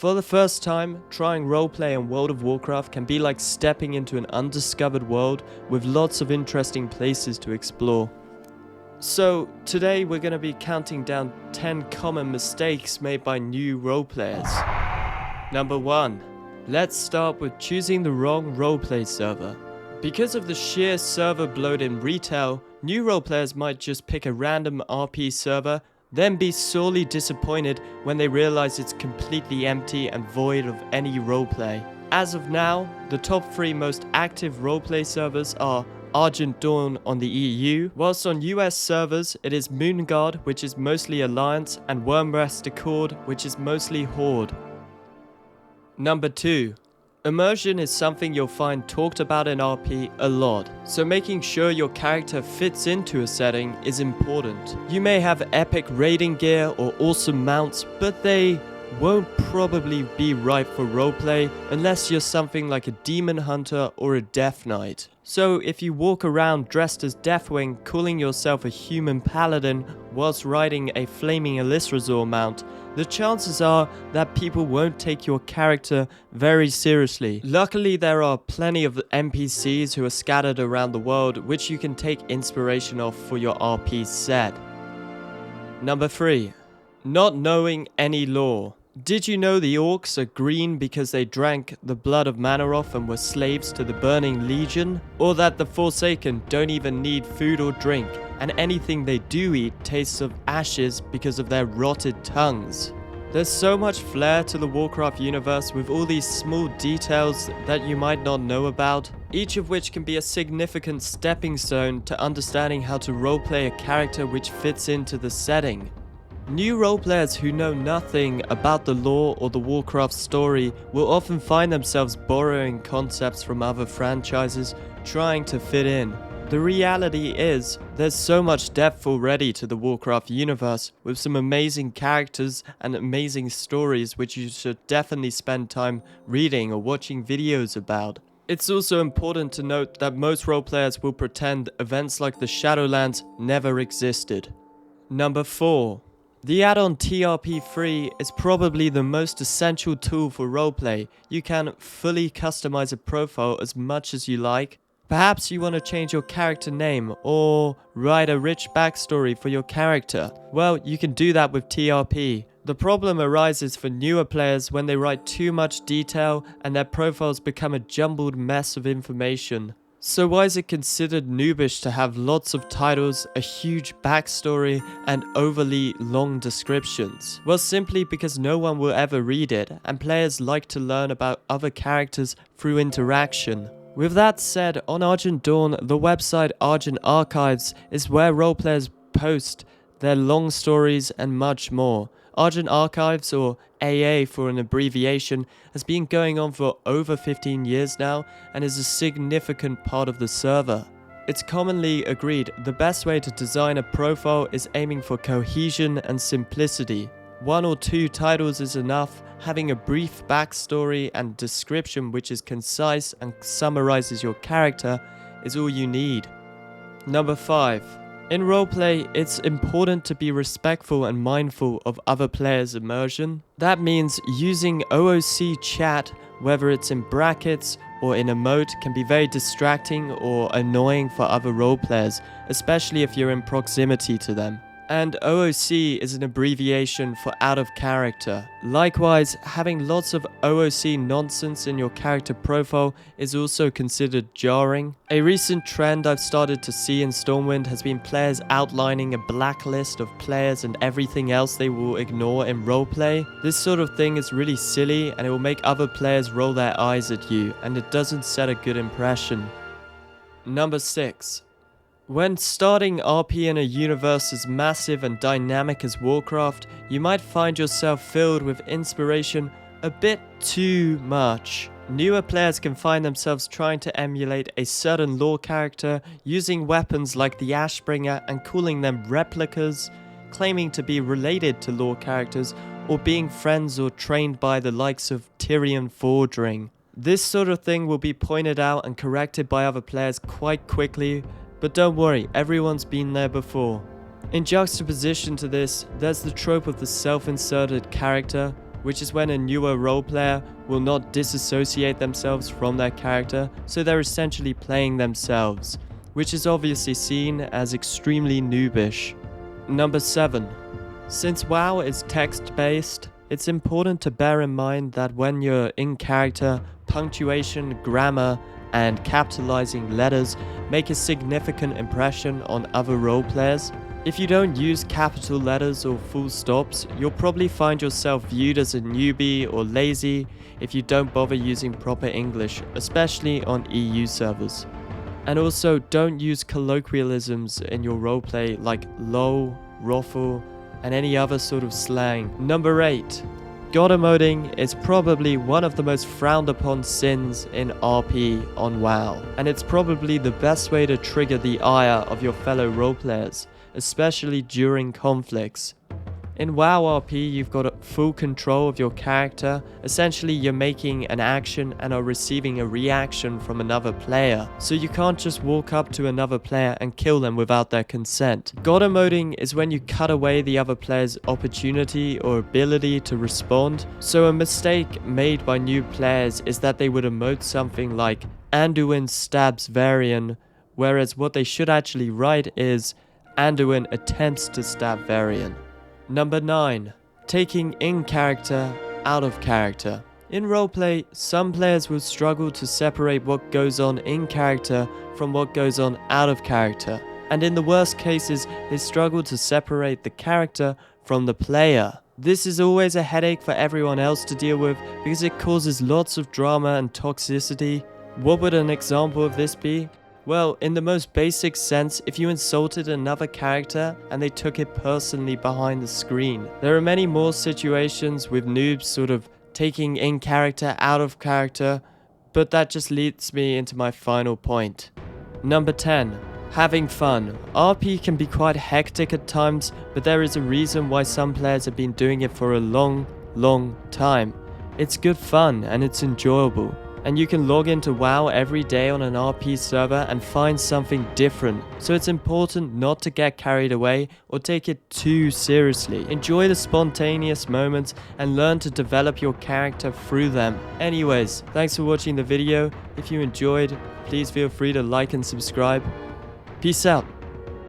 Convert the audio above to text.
For the first time, trying roleplay in World of Warcraft can be like stepping into an undiscovered world with lots of interesting places to explore. So, today we're going to be counting down 10 common mistakes made by new roleplayers. Number 1. Let's start with choosing the wrong roleplay server. Because of the sheer server bloat in retail, new roleplayers might just pick a random RP server, then be sorely disappointed when they realize it's completely empty and void of any roleplay. As of now, the top 3 most active roleplay servers are Argent Dawn on the EU, whilst on US servers it is Moonguard, which is mostly Alliance, and Wormrest Accord, which is mostly Horde. Number 2. Immersion is something you'll find talked about in RP a lot, so making sure your character fits into a setting is important. You may have epic raiding gear or awesome mounts, but they won't probably be right for roleplay unless you're something like a demon hunter or a death knight. So if you walk around dressed as Deathwing, calling yourself a human paladin whilst riding a flaming Elisrazor mount, the chances are that people won't take your character very seriously. Luckily, there are plenty of NPCs who are scattered around the world which you can take inspiration off for your RP set. Number 3. Not knowing any lore. Did you know the orcs are green because they drank the blood of Manaroth and were slaves to the Burning Legion? Or that the Forsaken don't even need food or drink, and anything they do eat tastes of ashes because of their rotted tongues? There's so much flair to the Warcraft universe with all these small details that you might not know about, each of which can be a significant stepping stone to understanding how to roleplay a character which fits into the setting. New roleplayers who know nothing about the lore or the Warcraft story will often find themselves borrowing concepts from other franchises, trying to fit in. The reality is, there's so much depth already to the Warcraft universe, with some amazing characters and amazing stories which you should definitely spend time reading or watching videos about. It's also important to note that most roleplayers will pretend events like the Shadowlands never existed. Number 4. The add-on TRP3 is probably the most essential tool for roleplay. You can fully customize a profile as much as you like. Perhaps you want to change your character name or write a rich backstory for your character. Well, you can do that with TRP. The problem arises for newer players when they write too much detail and their profiles become a jumbled mess of information. So why is it considered noobish to have lots of titles, a huge backstory, and overly long descriptions? Well, simply because no one will ever read it, and players like to learn about other characters through interaction. With that said, on Argent Dawn, the website Argent Archives is where roleplayers post their long stories and much more. Argent Archives, or AA for an abbreviation, has been going on for over 15 years now and is a significant part of the server. It's commonly agreed the best way to design a profile is aiming for cohesion and simplicity. 1 or 2 titles is enough. Having a brief backstory and description which is concise and summarizes your character is all you need. Number 5. In roleplay, it's important to be respectful and mindful of other players' immersion. That means using OOC chat, whether it's in brackets or in emote, can be very distracting or annoying for other roleplayers, especially if you're in proximity to them. And OOC is an abbreviation for out of character. Likewise, having lots of OOC nonsense in your character profile is also considered jarring. A recent trend I've started to see in Stormwind has been players outlining a blacklist of players and everything else they will ignore in roleplay. This sort of thing is really silly and it will make other players roll their eyes at you, and it doesn't set a good impression. Number 6. When starting RP in a universe as massive and dynamic as Warcraft, you might find yourself filled with inspiration a bit too much. Newer players can find themselves trying to emulate a certain lore character, using weapons like the Ashbringer and calling them Replicas, claiming to be related to lore characters, or being friends or trained by the likes of Tyrion Fordring. This sort of thing will be pointed out and corrected by other players quite quickly, but don't worry, everyone's been there before. In juxtaposition to this, there's the trope of the self-inserted character. which is when a newer role player will not disassociate themselves from their character, so they're essentially playing themselves, which is obviously seen as extremely noobish. Number 7. Since WoW is text-based, it's important to bear in mind that when you're in character, punctuation, grammar, and capitalizing letters make a significant impression on other role players. If you don't use capital letters or full stops, you'll probably find yourself viewed as a newbie or lazy if you don't bother using proper English, especially on EU servers. And also, don't use colloquialisms in your roleplay like lol, roffle, and any other sort of slang. Number 8. God emoting is probably one of the most frowned upon sins in RP on WoW, and it's probably the best way to trigger the ire of your fellow roleplayers, especially during conflicts. In WoW RP, you've got full control of your character. Essentially, you're making an action and are receiving a reaction from another player. So you can't just walk up to another player and kill them without their consent. God emoting is when you cut away the other player's opportunity or ability to respond. So a mistake made by new players is that they would emote something like Anduin stabs Varian, whereas what they should actually write is Anduin attempts to stab Varian. Number 9. Taking in character, out of character. In roleplay, some players will struggle to separate what goes on in character from what goes on out of character. And in the worst cases, they struggle to separate the character from the player. This is always a headache for everyone else to deal with because it causes lots of drama and toxicity. What would an example of this be? Well, in the most basic sense, if you insulted another character and they took it personally behind the screen. There are many more situations with noobs sort of taking in character, out of character, but that just leads me into my final point. Number 10. Having fun. RP can be quite hectic at times, but there is a reason why some players have been doing it for a long time. It's good fun and it's enjoyable. And you can log into WoW every day on an RP server and find something different. So it's important not to get carried away or take it too seriously. Enjoy the spontaneous moments and learn to develop your character through them. Anyways, thanks for watching the video. If you enjoyed, please feel free to like and subscribe. Peace out.